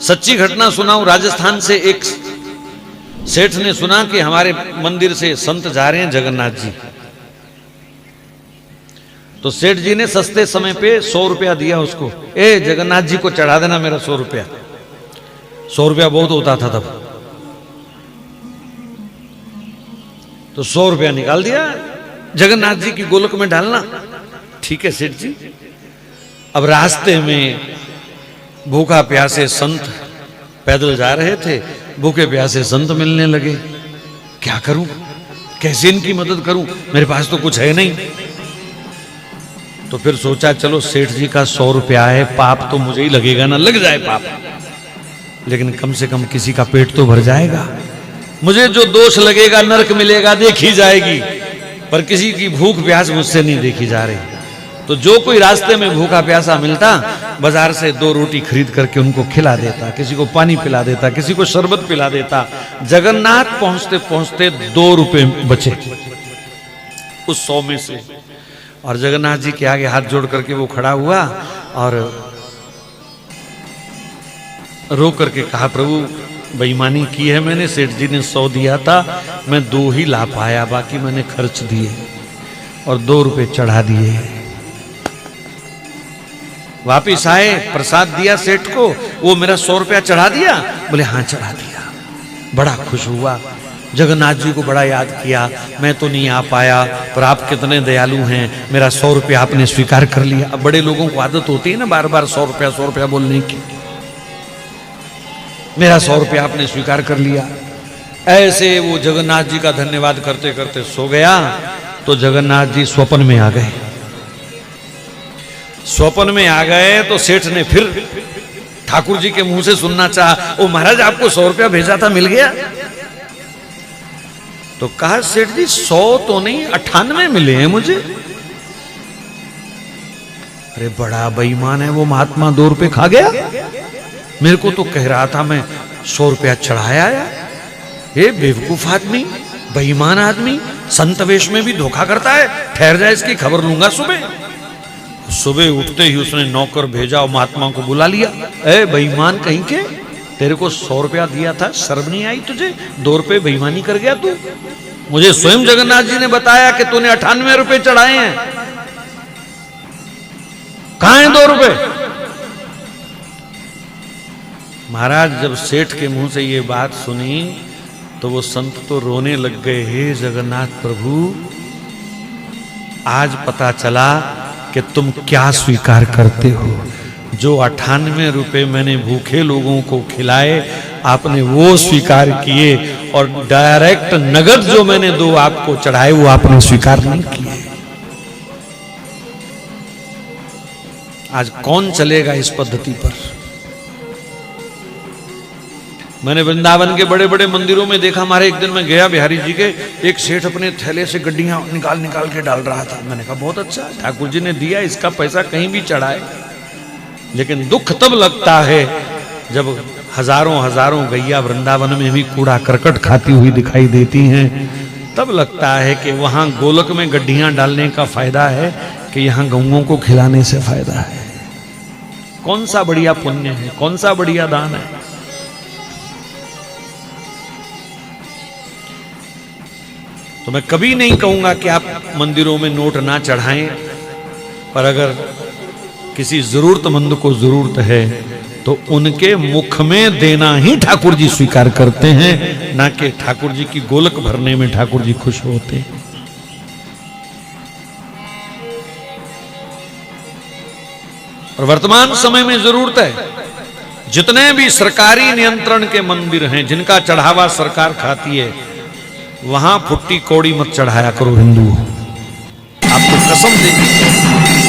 सच्ची घटना सुनाऊं। राजस्थान से एक सेठ ने सुना कि हमारे मंदिर से संत जा रहे हैं जगन्नाथ जी। तो सेठ जी ने सस्ते समय पे 100 रुपया दिया उसको, ए जगन्नाथ जी को चढ़ा देना मेरा 100 रुपया। 100 रुपया बहुत होता था तब। तो 100 रुपया निकाल दिया, जगन्नाथ जी की गोलक में डालना। ठीक है सेठ जी। अब रास्ते में भूखा प्यासे संत पैदल जा रहे थे, भूखे प्यासे संत मिलने लगे। क्या करूं, कैसे इनकी मदद करूं, मेरे पास तो कुछ है नहीं। तो फिर सोचा चलो सेठ जी का 100 रुपया है, पाप तो मुझे ही लगेगा ना, लग जाए पाप, लेकिन कम से कम किसी का पेट तो भर जाएगा। मुझे जो दोष लगेगा नरक मिलेगा देखी जाएगी, पर किसी की भूख प्यास मुझसे नहीं देखी जा रही। तो जो कोई रास्ते में भूखा प्यासा मिलता, बाजार से 2 रोटी खरीद करके उनको खिला देता, किसी को पानी पिला देता, किसी को शरबत पिला देता। जगन्नाथ पहुंचते पहुंचते 2 रुपए बचे उस 100 में से। और जगन्नाथ जी के आगे हाथ जोड़ करके वो खड़ा हुआ और रो करके कहा, प्रभु बेईमानी की है मैंने, सेठ जी ने 100 दिया था, मैं 2 ही ला पाया, बाकी मैंने खर्च दिए और 2 रुपए चढ़ा दिए। वापिस आए, प्रसाद दिया सेठ को, वो मेरा 100 रुपया चढ़ा दिया? बोले हाँ चढ़ा दिया। बड़ा खुश हुआ, जगन्नाथ जी को बड़ा याद किया, मैं तो नहीं आ पाया पर आप कितने दयालु हैं, मेरा 100 रुपया आपने स्वीकार कर लिया। अब बड़े लोगों को आदत होती है ना बार बार 100 रुपया बोलने की। मेरा 100 रुपया आपने स्वीकार कर लिया। ऐसे वो जगन्नाथ जी का धन्यवाद करते करते सो गया। तो जगन्नाथ जी स्वप्न में आ गए। स्वप्न में आ गए तो सेठ ने फिर ठाकुर जी के मुंह से सुनना चाहा, ओ महाराज आपको 100 रुपया भेजा था, मिल गया? तो कहा सेठ जी 100 तो नहीं 98 मिले हैं मुझे। अरे बड़ा बेईमान है वो महात्मा, 2 रुपए खा गया। मेरे को तो कह रहा था मैं 100 रुपया चढ़ाया। ये बेवकूफ आदमी, बेईमान आदमी, संत वेश में भी धोखा करता है। ठहर जाए, इसकी खबर लूंगा सुबह। सुबह उठते ही उसने नौकर भेजा और महात्मा को बुला लिया। ए बेईमान कहीं के, तेरे को 100 रुपया दिया था, शर्म नहीं आई तुझे? 2 रुपए बेईमानी कर गया तू। मुझे स्वयं जगन्नाथ जी ने बताया कि तूने 98 रुपए चढ़ाए हैं, कहां हैं 2 रुपए? महाराज जब सेठ के मुंह से ये बात सुनी तो वो संत तो रोने लग गए। हे जगन्नाथ प्रभु, आज पता चला कि तुम क्या स्वीकार करते हो। जो 98 रुपए मैंने भूखे लोगों को खिलाए आपने वो स्वीकार किए, और डायरेक्ट नगद जो मैंने 2 आपको चढ़ाए वो आपने स्वीकार नहीं किए। आज कौन चलेगा इस पद्धति पर? मैंने वृंदावन के बड़े बड़े मंदिरों में देखा। हमारे एक दिन मैं गया बिहारी जी के, एक सेठ अपने थैले से गड्डियां निकाल निकाल के डाल रहा था। मैंने कहा बहुत अच्छा, ठाकुर जी ने दिया, इसका पैसा कहीं भी चढ़ाए। लेकिन दुख तब लगता है जब हजारों हजारों गैया वृंदावन में भी कूड़ा करकट खाती हुई दिखाई देती हैं। तब लगता है कि वहां गोलक में गड्डियां डालने का फायदा है कि यहां गौओं को खिलाने से फायदा है। कौन सा बढ़िया पुण्य है, कौन सा बढ़िया दान है? तो मैं कभी नहीं कहूंगा कि आप मंदिरों में नोट ना चढ़ाएं, पर अगर किसी जरूरतमंद को जरूरत है तो उनके मुख में देना ही ठाकुर जी स्वीकार करते हैं, ना कि ठाकुर जी की गोलक भरने में ठाकुर जी खुश होते हैं। और वर्तमान समय में जरूरत है, जितने भी सरकारी नियंत्रण के मंदिर हैं जिनका चढ़ावा सरकार खाती है, वहां फुट्टी कौड़ी मत चढ़ाया करो हिंदू, आपको कसम देगी।